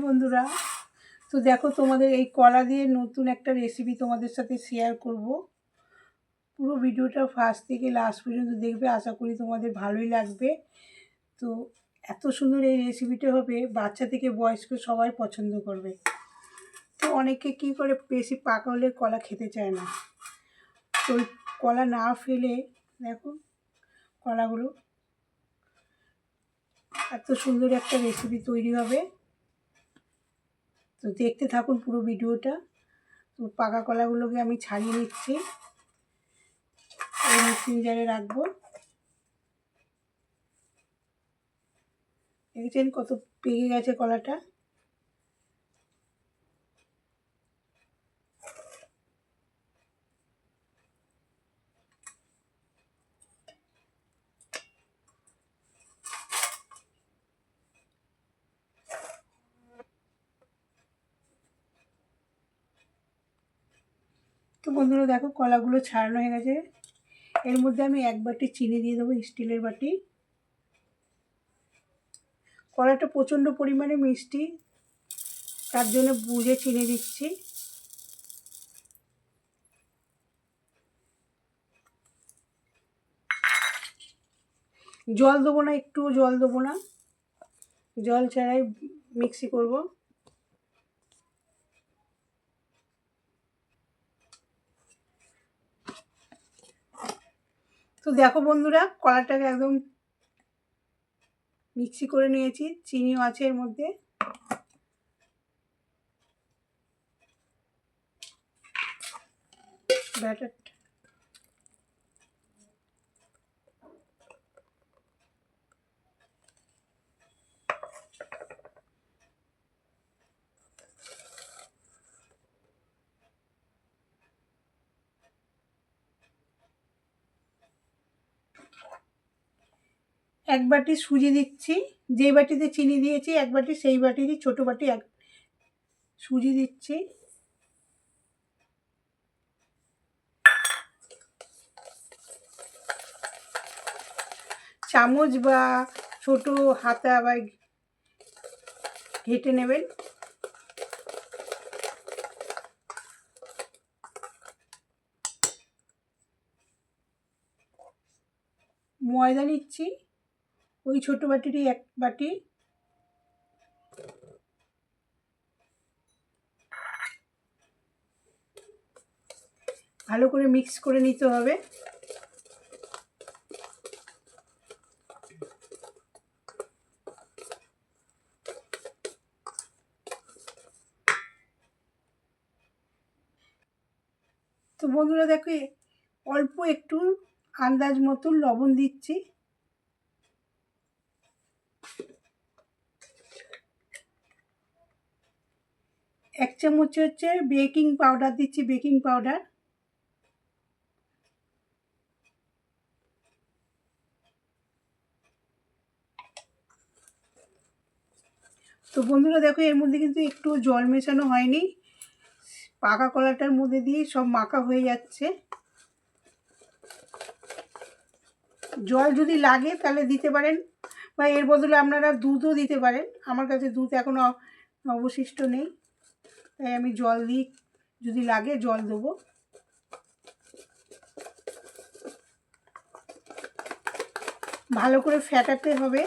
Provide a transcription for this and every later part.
বন্ধুরা, তো দেখো তোমাদের এই কলা দিয়ে নতুন একটা রেসিপি তোমাদের সাথে শেয়ার করব। পুরো ভিডিওটা ফার্স্ট থেকে লাস্ট পর্যন্ত দেখবে, আশা করি তোমাদের ভালোই লাগবে। তো এত সুন্দর এই রেসিপিটা হবে, বাচ্চা থেকে বয়স্ক সবাই পছন্দ করবে। তো অনেকে কী করে, বেশি পাকা হলে কলা খেতে চায় না, তো ওই কলা না ফেলে দেখো কলাগুলো এত সুন্দর একটা রেসিপি তৈরি হবে। তো দেখতে থাকুন পুরো ভিডিওটা। তো পাকা কলাগুলোকে আমি ছাড়িয়ে নিচ্ছি, এই মিক্সিং জারে রাখবো। দেখছেন কত পেকে গেছে কলাটা। তো বন্ধুরা দেখো কলাগুলো ছাড়ানো হয়ে গেছে। এর মধ্যে আমি এক বাটি চিনি দিয়ে দেবো, স্টিলের বাটি। কলাটা প্রচণ্ড পরিমাণে মিষ্টি, তার জন্য বুঝে চিনি দিচ্ছি। জল দেবো না, একটুও জল দেবো না, জল ছাড়াই মিক্সি করব। তো দেখো বন্ধুরা, কলাটাকে একদম মিক্সি করে নিয়েছি, চিনিও আছে এর মধ্যে। ব্যাটার এক বাটি সুজি দিচ্ছি, যেই বাটিতে চিনি দিয়েছি এক বাটি, সেই বাটিরই ছোটো বাটি এক সুজি দিচ্ছি। চামচ বা ছোটো হাতা আবার ঘেটে নেবেন। ময়দা নিচ্ছি, ওই ছোটো বাটিরই এক বাটি। ভালো করে মিক্স করে নিতে হবে। তো বন্ধুরা দেখো, অল্প একটু আন্দাজ মতো লবণ দিচ্ছি। এক চামচ হচ্ছে বেকিং পাউডার দিচ্ছি, বেকিং পাউডার। তো বন্ধুরা দেখো, এর মধ্যে কিন্তু একটু জল মেশানো হয়নি, পাকা কলাটার মধ্যে দিয়ে সব মাখা হয়ে যাচ্ছে। জল যদি লাগে তাহলে দিতে পারেন, বা এর বদলে আপনারা দুধও দিতে পারেন। আমার কাছে দুধ এখনও অবশিষ্ট নেই, তাই আমি জল দিই, যদি লাগে জল দেবো। ভালো করে ফেটাতে হবে।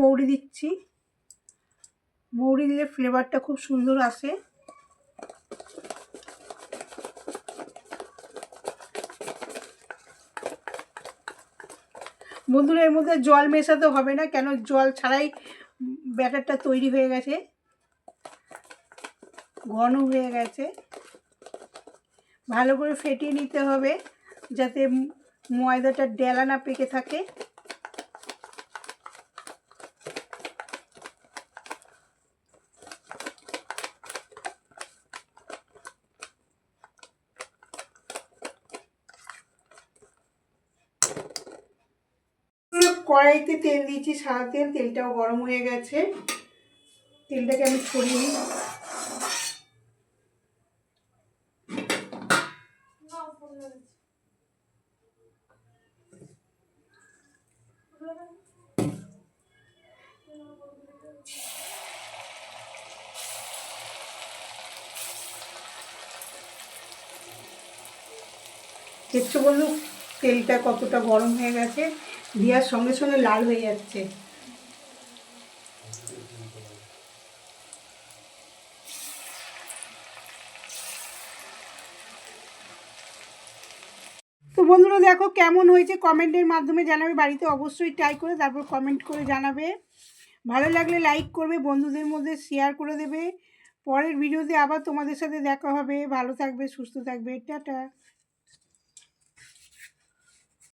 মৌরি দিচ্ছি, মৌরি দিলে ফ্লেভারটা খুব সুন্দর আসে। বন্ধুরা এর মধ্যে জল মেশাতে হবে না, কেন জল ছাড়াই ব্যাটারটা তৈরি হয়ে গেছে, ঘন হয়ে গেছে। ভালো করে ফেটিয়ে নিতে হবে যাতে ময়দাটা ডেলা না পেকে থাকে। কড়াইতে তেল দিয়েছি, সাদা তেল, তেলটাও গরম হয়ে গেছে। তেলটাকে আমি ছড়িয়ে নিই। দেখছো বন্ধু তেলটা কতটা গরম হয়ে গেছে, দেওয়ার সঙ্গে সঙ্গে লাল হয়ে যাচ্ছে। তো বন্ধুরা দেখো কেমন হয়েছে কমেন্টের মাধ্যমে জানাবে, বাড়িতে অবশ্যই ট্রাই করে তারপর কমেন্ট করে জানাবে। ভালো লাগলে লাইক করবে, বন্ধুদের মধ্যে শেয়ার করে দেবে। পরের ভিডিওতে আবার তোমাদের সাথে দেখা হবে। ভালো থাকবে, সুস্থ থাকবে, টাটা।